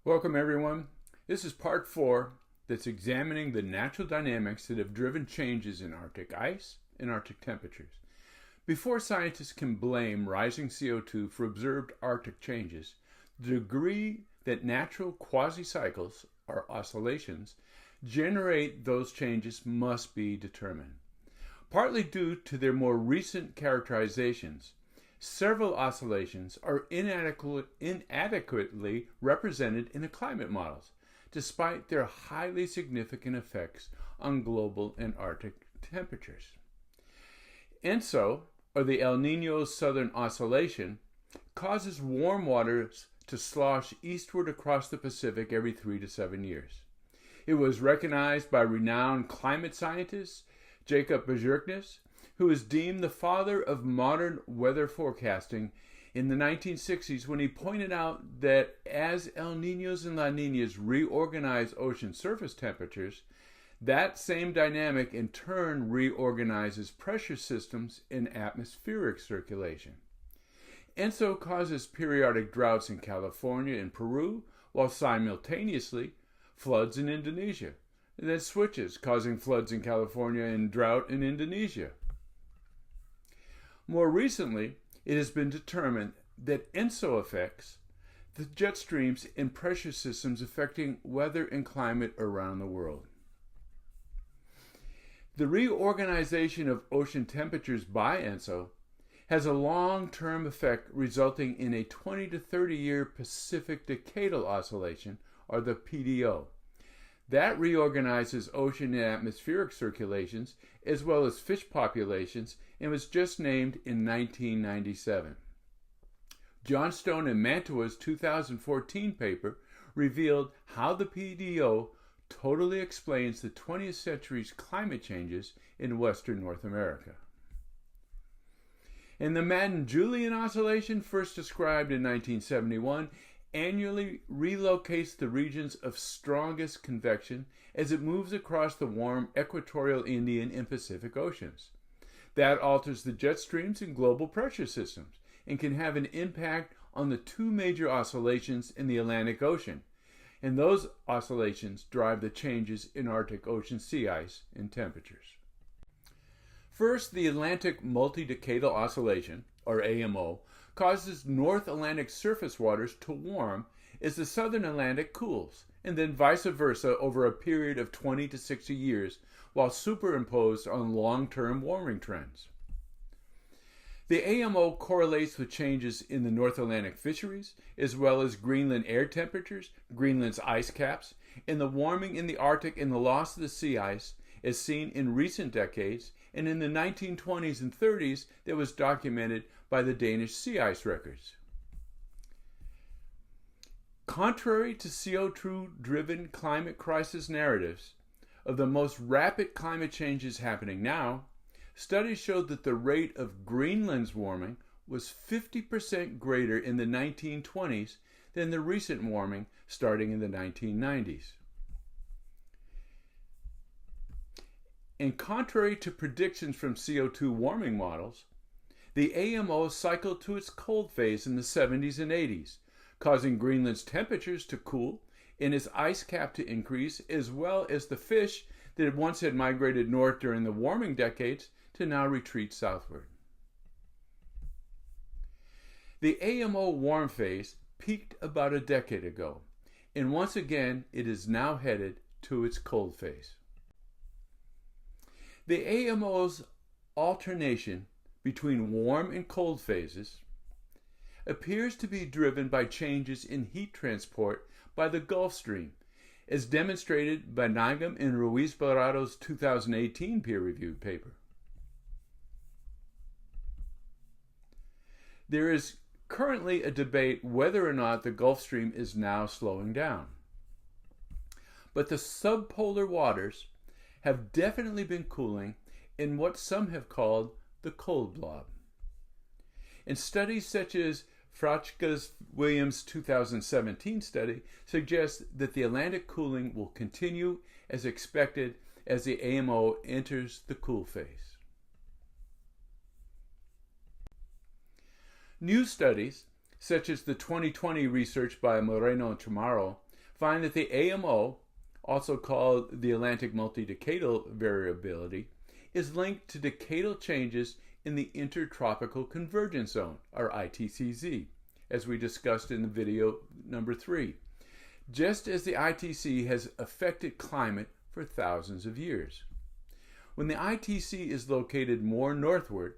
Welcome everyone. This is part 4 that's examining the natural dynamics that have driven changes in Arctic ice and Arctic temperatures. Before scientists can blame rising CO2 for observed Arctic changes, the degree that natural quasi-cycles, or oscillations, generate those changes must be determined. Partly due to their more recent characterizations, several oscillations are inadequately represented in the climate models, despite their highly significant effects on global and Arctic temperatures. ENSO, or the El Niño Southern Oscillation, causes warm waters to slosh eastward across the Pacific every 3 to 7 years. It was recognized by renowned climate scientist Jacob Bejerknes, who is deemed the father of modern weather forecasting in the 1960s when he pointed out that as El Niños and La Niñas reorganize ocean surface temperatures, that same dynamic in turn reorganizes pressure systems in atmospheric circulation. ENSO causes periodic droughts in California and Peru, while simultaneously floods in Indonesia, and then switches, causing floods in California and drought in Indonesia. More recently, it has been determined that ENSO affects the jet streams and pressure systems affecting weather and climate around the world. The reorganization of ocean temperatures by ENSO has a long-term effect resulting in a 20 to 30-year Pacific Decadal Oscillation, or the PDO. That reorganizes ocean and atmospheric circulations as well as fish populations and was just named in 1997. Johnstone and Mantua's 2014 paper revealed how the PDO totally explains the 20th century's climate changes in Western North America. And the Madden-Julian Oscillation, first described in 1971, annually relocates the regions of strongest convection as it moves across the warm equatorial Indian and Pacific Oceans. That alters the jet streams and global pressure systems and can have an impact on the two major oscillations in the Atlantic Ocean, and those oscillations drive the changes in Arctic Ocean sea ice and temperatures. First, the Atlantic Multi-Decadal Oscillation, or AMO, causes North Atlantic surface waters to warm as the Southern Atlantic cools, and then vice versa over a period of 20 to 60 years, while superimposed on long-term warming trends. The AMO correlates with changes in the North Atlantic fisheries, as well as Greenland air temperatures, Greenland's ice caps, and the warming in the Arctic and the loss of the sea ice, as seen in recent decades, and in the 1920s and 30s that was documented by the Danish sea ice records. Contrary to CO2-driven climate crisis narratives of the most rapid climate changes happening now, studies showed that the rate of Greenland's warming was 50% greater in the 1920s than the recent warming starting in the 1990s. And contrary to predictions from CO2 warming models, the AMO cycled to its cold phase in the 70s and 80s, causing Greenland's temperatures to cool and its ice cap to increase, as well as the fish that once had migrated north during the warming decades to now retreat southward. The AMO warm phase peaked about a decade ago, and once again it is now headed to its cold phase. The AMO's alternation between warm and cold phases appears to be driven by changes in heat transport by the Gulf Stream, as demonstrated by Nagam and Ruiz-Barado's 2018 peer-reviewed paper. There is currently a debate whether or not the Gulf Stream is now slowing down. But the subpolar waters have definitely been cooling in what some have called the cold blob. And studies such as Frachka-Williams' 2017 study suggest that the Atlantic cooling will continue as expected as the AMO enters the cool phase. New studies, such as the 2020 research by Moreno and Chamorro, find that the AMO, also called the Atlantic multi-decadal variability, is linked to decadal changes in the Intertropical Convergence Zone, or ITCZ, as we discussed in the video number 3, just as the ITC has affected climate for thousands of years. When the ITC is located more northward,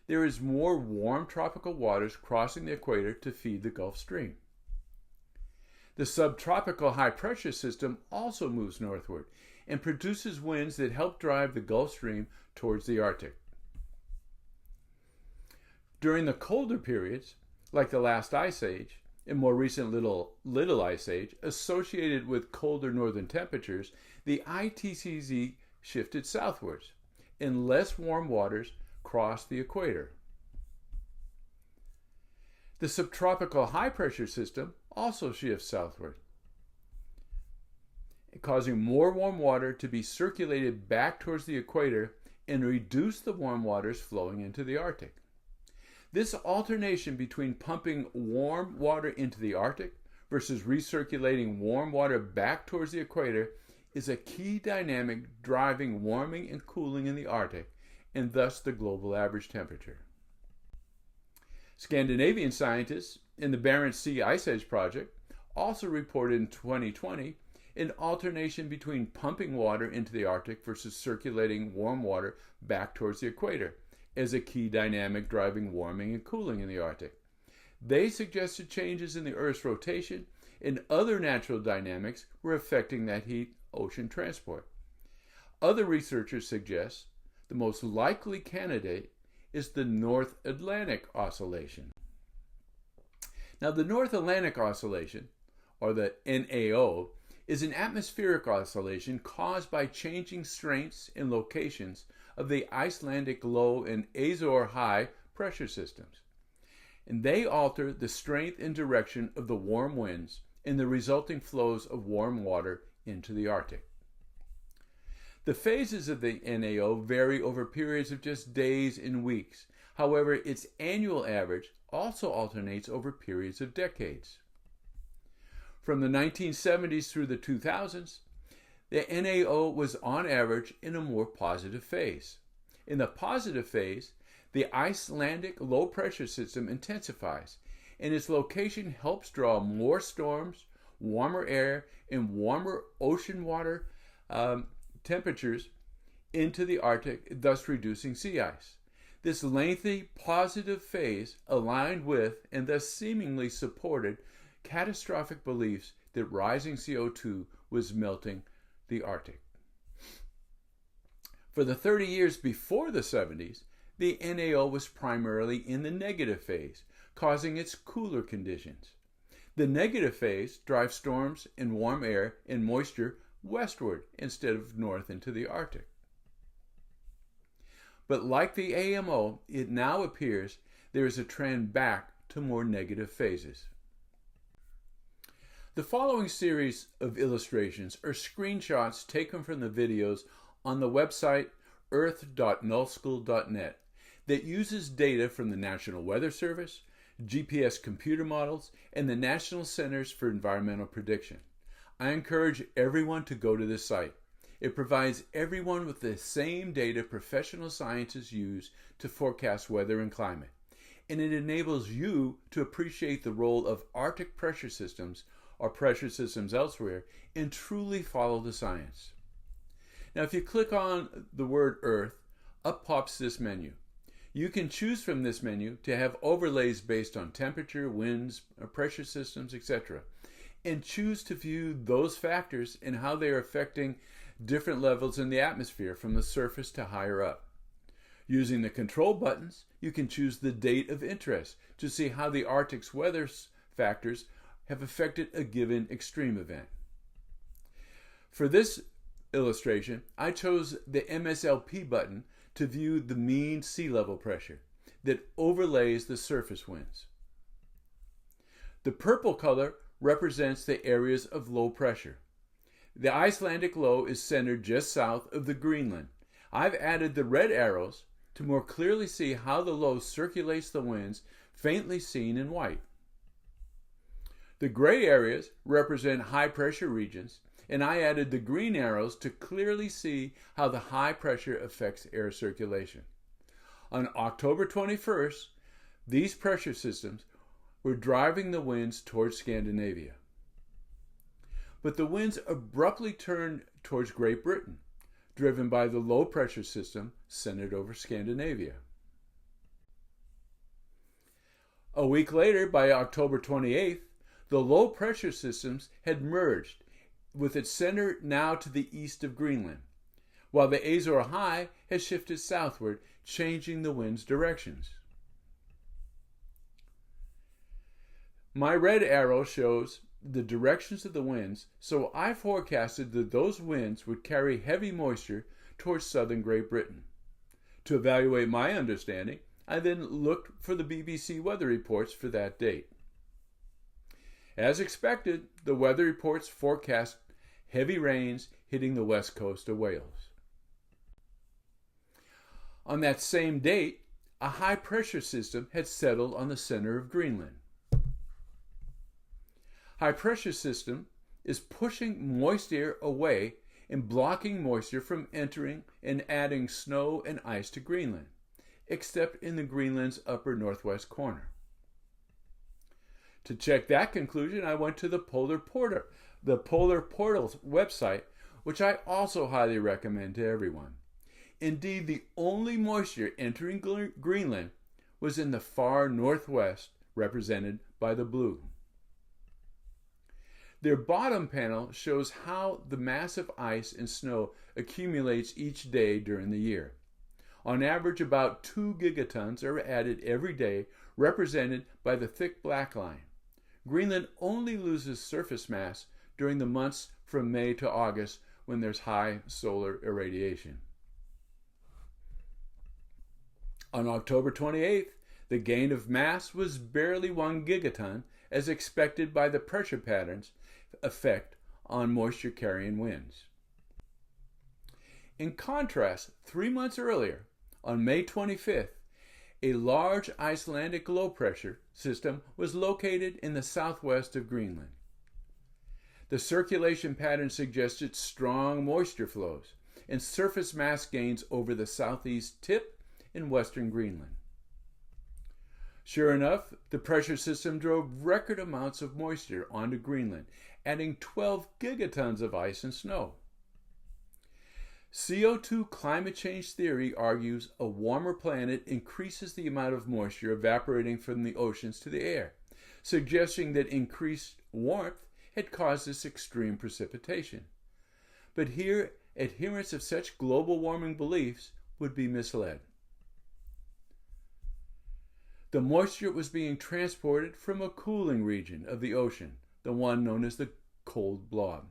there is more warm tropical waters crossing the equator to feed the Gulf Stream. The subtropical high-pressure system also moves northward and produces winds that help drive the Gulf Stream towards the Arctic. During the colder periods, like the last ice age and more recent little ice age, associated with colder northern temperatures, the ITCZ shifted southwards, and less warm waters crossed the equator. The subtropical high-pressure system also shifts southward, causing more warm water to be circulated back towards the equator and reduce the warm waters flowing into the Arctic. This alternation between pumping warm water into the Arctic versus recirculating warm water back towards the equator is a key dynamic driving warming and cooling in the Arctic, and thus the global average temperature. Scandinavian scientists in the Barents Sea Ice Edge project also reported in 2020 an alternation between pumping water into the Arctic versus circulating warm water back towards the equator as a key dynamic driving warming and cooling in the Arctic. They suggested changes in the Earth's rotation and other natural dynamics were affecting that heat ocean transport. Other researchers suggest the most likely candidate is the North Atlantic Oscillation. Now, the North Atlantic Oscillation, or the NAO, is an atmospheric oscillation caused by changing strengths and locations of the Icelandic low and Azore high pressure systems. And they alter the strength and direction of the warm winds and the resulting flows of warm water into the Arctic. The phases of the NAO vary over periods of just days and weeks. However, its annual average also alternates over periods of decades. From the 1970s through the 2000s, the NAO was on average in a more positive phase. In the positive phase, the Icelandic low pressure system intensifies, and its location helps draw more storms, warmer air, and warmer ocean water temperatures into the Arctic, thus reducing sea ice. This lengthy positive phase aligned with and thus seemingly supported catastrophic beliefs that rising CO2 was melting the Arctic. For the 30 years before the 70s, the NAO was primarily in the negative phase, causing its cooler conditions. The negative phase drives storms and warm air and moisture westward instead of north into the Arctic. But like the AMO, it now appears there is a trend back to more negative phases. The following series of illustrations are screenshots taken from the videos on the website earth.nullschool.net that uses data from the National Weather Service, GPS computer models, and the National Centers for Environmental Prediction. I encourage everyone to go to this site. It provides everyone with the same data professional scientists use to forecast weather and climate, and it enables you to appreciate the role of Arctic pressure systems or pressure systems elsewhere and truly follow the science. Now, if you click on the word Earth, up pops this menu. You can choose from this menu to have overlays based on temperature, winds, pressure systems, etc., and choose to view those factors and how they are affecting different levels in the atmosphere from the surface to higher up. Using the control buttons, you can choose the date of interest to see how the Arctic's weather factors have affected a given extreme event. For this illustration, I chose the MSLP button to view the mean sea level pressure that overlays the surface winds. The purple color represents the areas of low pressure. The Icelandic low is centered just south of the Greenland. I've added the red arrows to more clearly see how the low circulates the winds, faintly seen in white. The gray areas represent high-pressure regions, and I added the green arrows to clearly see how the high pressure affects air circulation. On October 21st, these pressure systems were driving the winds towards Scandinavia. But the winds abruptly turned towards Great Britain, driven by the low pressure system centered over Scandinavia. A week later, by October 28th, the low pressure systems had merged, with its center now to the east of Greenland, while the Azore High has shifted southward, changing the wind's directions. My red arrow shows the directions of the winds, so I forecasted that those winds would carry heavy moisture towards southern Great Britain. To evaluate my understanding, I then looked for the BBC weather reports for that date. As expected, the weather reports forecast heavy rains hitting the west coast of Wales. On that same date, a high-pressure system had settled on the center of Greenland. High-pressure system is pushing moist air away and blocking moisture from entering and adding snow and ice to Greenland, except in the Greenland's upper northwest corner. To check that conclusion, I went to the Polar Portal's website, which I also highly recommend to everyone. Indeed, the only moisture entering Greenland was in the far northwest, represented by the blue. Their bottom panel shows how the massive ice and snow accumulates each day during the year. On average, about 2 gigatons are added every day, represented by the thick black line. Greenland only loses surface mass during the months from May to August when there's high solar irradiation. On October 28th, the gain of mass was barely 1 gigaton, as expected by the pressure patterns effect on moisture-carrying winds. In contrast, 3 months earlier, on May 25th, a large Icelandic low-pressure system was located in the southwest of Greenland. The circulation pattern suggested strong moisture flows and surface mass gains over the southeast tip in western Greenland. Sure enough, the pressure system drove record amounts of moisture onto Greenland, adding 12 gigatons of ice and snow. CO2 climate change theory argues a warmer planet increases the amount of moisture evaporating from the oceans to the air, suggesting that increased warmth had caused this extreme precipitation. But here, adherents of such global warming beliefs would be misled. The moisture was being transported from a cooling region of the ocean, the one known as the cold blob.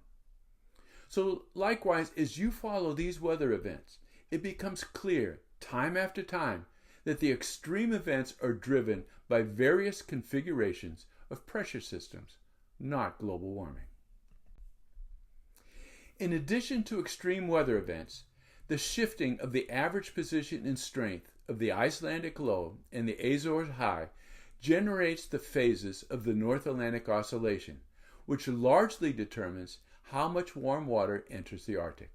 So likewise, as you follow these weather events, it becomes clear, time after time, that the extreme events are driven by various configurations of pressure systems, not global warming. In addition to extreme weather events, the shifting of the average position and strength of the Icelandic low and the Azores high generates the phases of the North Atlantic Oscillation, which largely determines how much warm water enters the Arctic.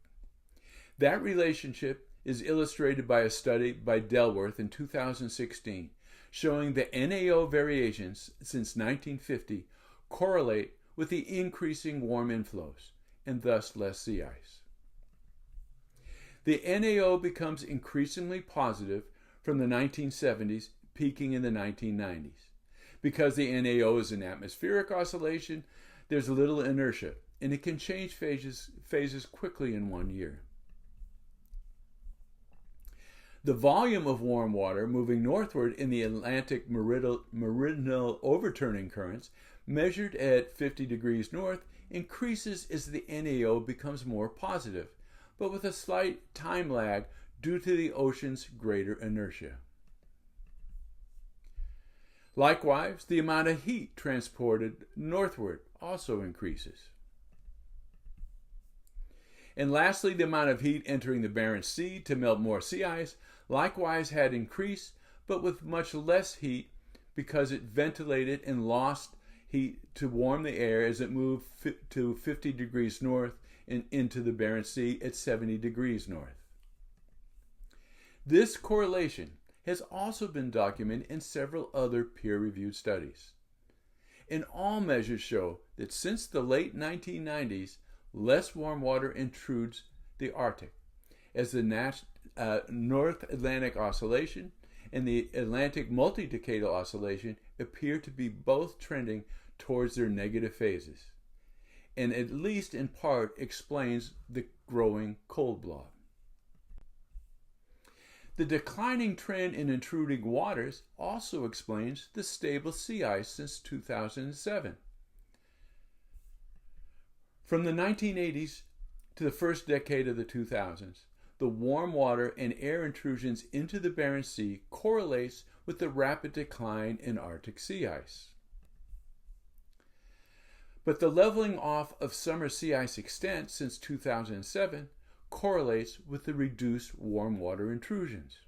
That relationship is illustrated by a study by Delworth in 2016, showing the NAO variations since 1950 correlate with the increasing warm inflows, and thus less sea ice. The NAO becomes increasingly positive from the 1970s, peaking in the 1990s. Because the NAO is an atmospheric oscillation, there's little inertia, and it can change phases quickly in 1 year. The volume of warm water moving northward in the Atlantic meridional overturning currents, measured at 50 degrees north, increases as the NAO becomes more positive, but with a slight time lag due to the ocean's greater inertia. Likewise, the amount of heat transported northward also increases. And lastly, the amount of heat entering the Barents Sea to melt more sea ice likewise had increased, but with much less heat because it ventilated and lost to warm the air as it moved to 50 degrees north and into the Barents Sea at 70 degrees north. This correlation has also been documented in several other peer-reviewed studies. And all measures show that since the late 1990s, less warm water intrudes the Arctic, as the North Atlantic Oscillation and the Atlantic Multidecadal Oscillation appear to be both trending towards their negative phases, and at least in part explains the growing cold blob. The declining trend in intruding waters also explains the stable sea ice since 2007. From the 1980s to the first decade of the 2000s, the warm water and air intrusions into the Barents Sea correlates with the rapid decline in Arctic sea ice. But the leveling off of summer sea ice extent since 2007 correlates with the reduced warm water intrusions.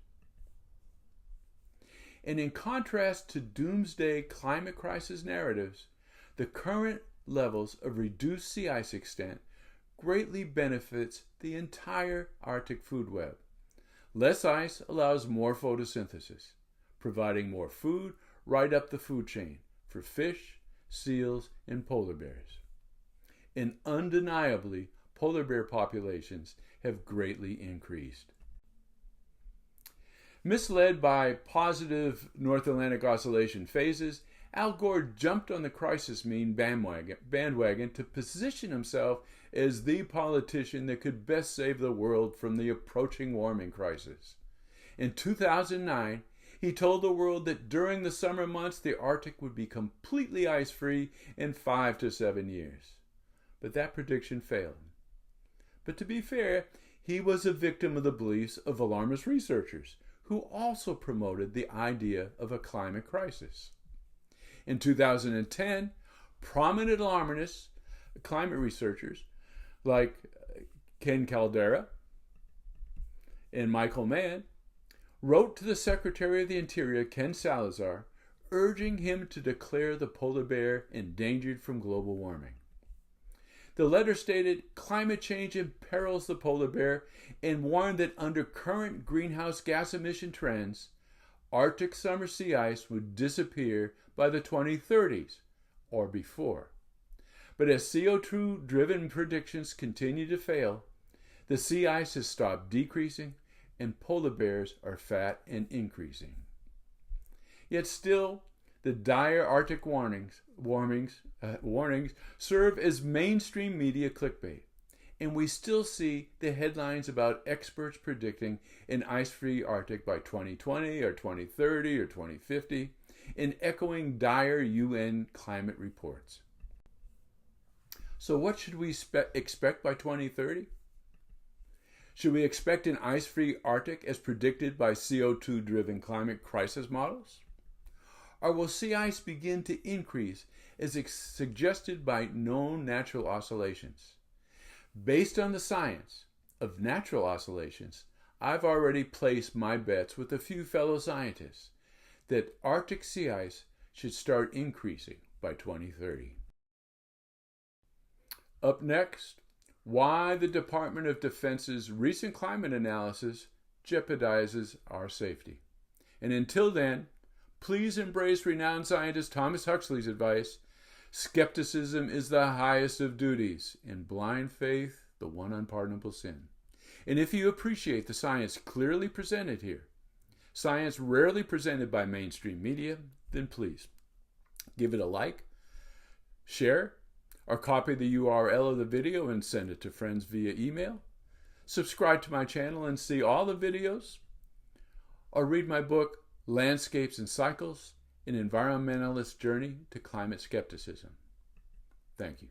And in contrast to doomsday climate crisis narratives, the current levels of reduced sea ice extent greatly benefits the entire Arctic food web. Less ice allows more photosynthesis, providing more food right up the food chain for fish, seals, and polar bears. And undeniably, polar bear populations have greatly increased. Misled by positive North Atlantic Oscillation phases, Al Gore jumped on the crisis meme bandwagon to position himself as the politician that could best save the world from the approaching warming crisis. In 2009, he told the world that during the summer months, the Arctic would be completely ice-free in 5 to 7 years. But that prediction failed. But to be fair, he was a victim of the beliefs of alarmist researchers who also promoted the idea of a climate crisis. In 2010, prominent alarmists, climate researchers like Ken Caldera and Michael Mann wrote to the Secretary of the Interior, Ken Salazar, urging him to declare the polar bear endangered from global warming. The letter stated climate change imperils the polar bear and warned that under current greenhouse gas emission trends, Arctic summer sea ice would disappear by the 2030s or before. But as CO2-driven predictions continue to fail, the sea ice has stopped decreasing and polar bears are fat and increasing. Yet still, the dire Arctic warnings serve as mainstream media clickbait, and we still see the headlines about experts predicting an ice-free Arctic by 2020 or 2030 or 2050, and echoing dire UN climate reports. So what should we expect by 2030? Should we expect an ice-free Arctic as predicted by CO2-driven climate crisis models? Or will sea ice begin to increase as suggested by known natural oscillations? Based on the science of natural oscillations, I've already placed my bets with a few fellow scientists that Arctic sea ice should start increasing by 2030. Up next, why the Department of Defense's recent climate analysis jeopardizes our safety. And until then, please embrace renowned scientist Thomas Huxley's advice: skepticism is the highest of duties, and blind faith the one unpardonable sin. And if you appreciate the science clearly presented here, science rarely presented by mainstream media, then please give it a like, share, or copy the URL of the video and send it to friends via email. Subscribe to my channel and see all the videos, or read my book, Landscapes and Cycles, An Environmentalist Journey to Climate Skepticism. Thank you.